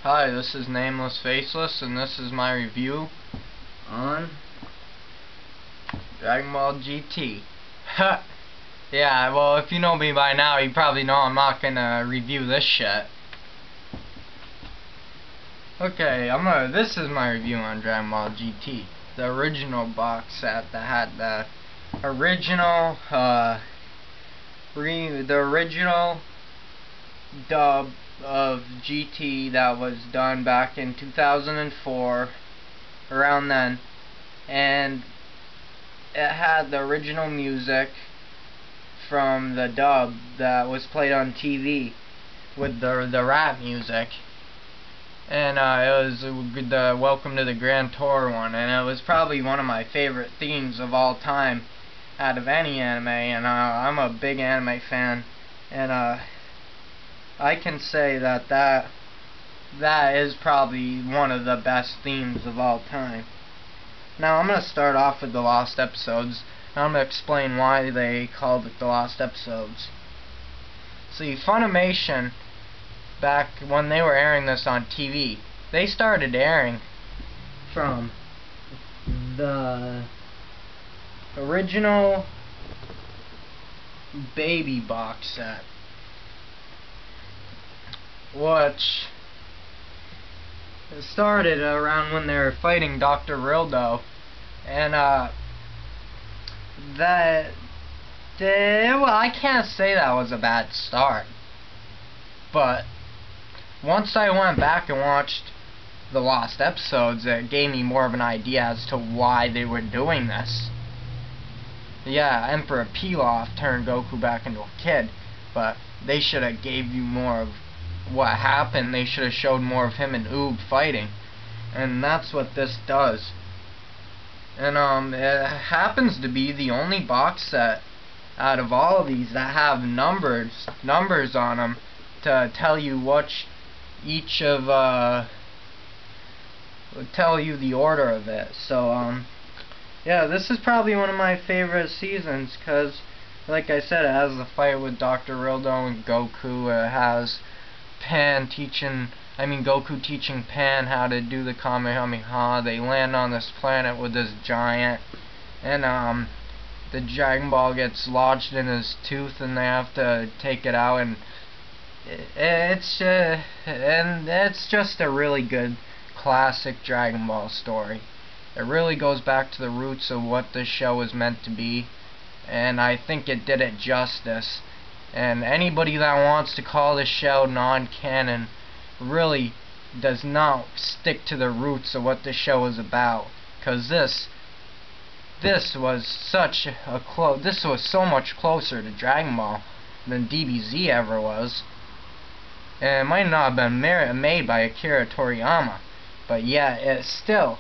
Hi, this is Nameless Faceless, and this is my review on Dragon Ball GT. Ha! Yeah, well, if you know me by now, you probably know I'm not gonna review this shit. Okay, this is my review on Dragon Ball GT. The original box set that had the original, the original dub of GT that was done back in 2004, around then, and it had the original music from the dub that was played on TV with the rap music, and it was the Welcome to the Grand Tour one, and it was probably one of my favorite themes of all time out of any anime, and I'm a big anime fan, and I can say that is probably one of the best themes of all time. Now I'm going to start off with the Lost Episodes, and I'm going to explain why they called it the Lost Episodes. See, Funimation, back when they were airing this on TV, they started airing from the original Baby box set, which started around when they were fighting Dr. Rildo, and well, I can't say that was a bad start, but once I went back and watched the Lost Episodes, it gave me more of an idea as to why they were doing this. Yeah, Emperor Pilaf turned Goku back into a kid, but they should have gave you more of what happened. They should have showed more of him and Oob fighting, and that's what this does. And it happens to be the only box set out of all of these that have numbers on them to tell you which each of tell you the order of it. So yeah, this is probably one of my favorite seasons, because like I said, it has the fight with Dr. Rildo and Goku. It has Goku teaching Pan how to do the Kamehameha. They land on this planet with this giant, and the Dragon Ball gets lodged in his tooth, and they have to take it out, and it's just a really good classic Dragon Ball story. It really goes back to the roots of what this show was meant to be, and I think it did it justice. And anybody that wants to call this show non-canon really does not stick to the roots of what this show is about, because this was so much closer to Dragon Ball than DBZ ever was. And it might not have been made by Akira Toriyama, but yet it still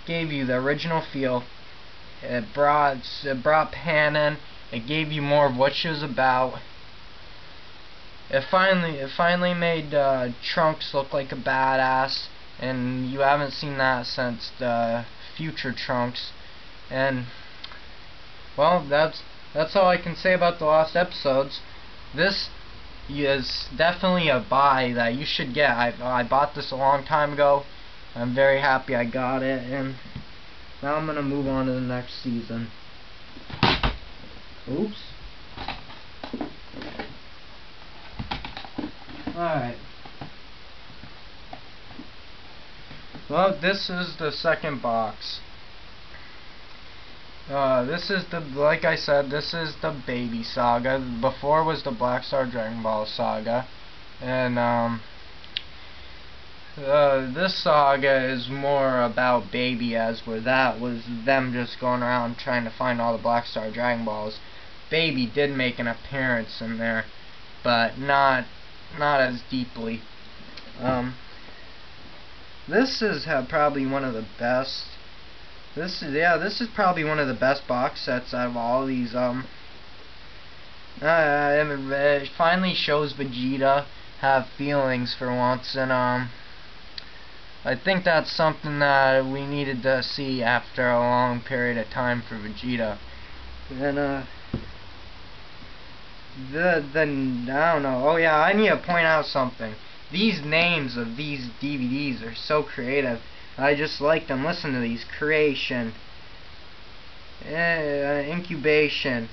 gave you the original feel. It brought Pan in. It gave you more of what she was about. It finally made Trunks look like a badass, and you haven't seen that since the future Trunks. And well, that's all I can say about the Lost Episodes. This is definitely a buy that you should get. I bought this a long time ago. I'm very happy I got it, and now I'm gonna move on to the next season. Oops. Alright. Well, this is the second box. This is like I said, this is the Baby Saga. Before was the Black Star Dragon Ball Saga, and this saga is more about Baby, as where that was them just going around trying to find all the Black Star Dragon Balls. Baby did make an appearance in there, but not as deeply. This is probably one of the best. This is probably one of the best box sets out of all these. It finally shows Vegeta have feelings for once, and I think that's something that we needed to see after a long period of time for Vegeta. And I don't know. Oh yeah, I need to point out something. these names of these DVDs are so creative. I just like them. Listen to these: creation, incubation,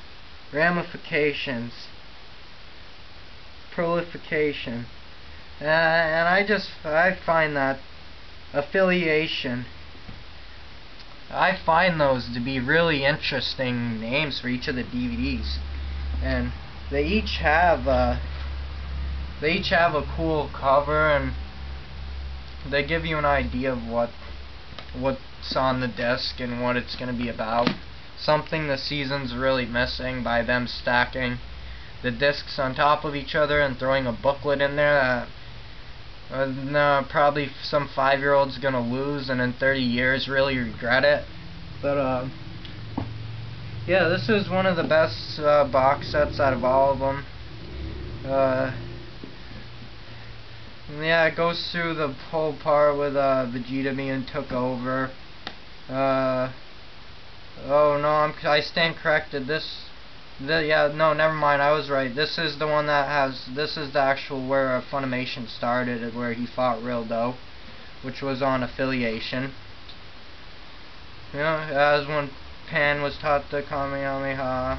ramifications, proliferation, and I find that affiliation. I find those to be really interesting names for each of the DVDs, and they each have a cool cover, and they give you an idea of what's on the disc and what it's going to be about. Something the season's really missing by them stacking the discs on top of each other and throwing a booklet in there that probably some 5-year-old's gonna lose and in 30 years really regret it. But yeah, this is one of the best box sets out of all of them. Yeah, it goes through the whole part with Vegeta being took over. Oh no, I stand corrected. Yeah, no, never mind, I was right. This is the one that has, this is the actual where Funimation started, where he fought Rildo, which was on affiliation. You know, as when Pan was taught the Kamehameha.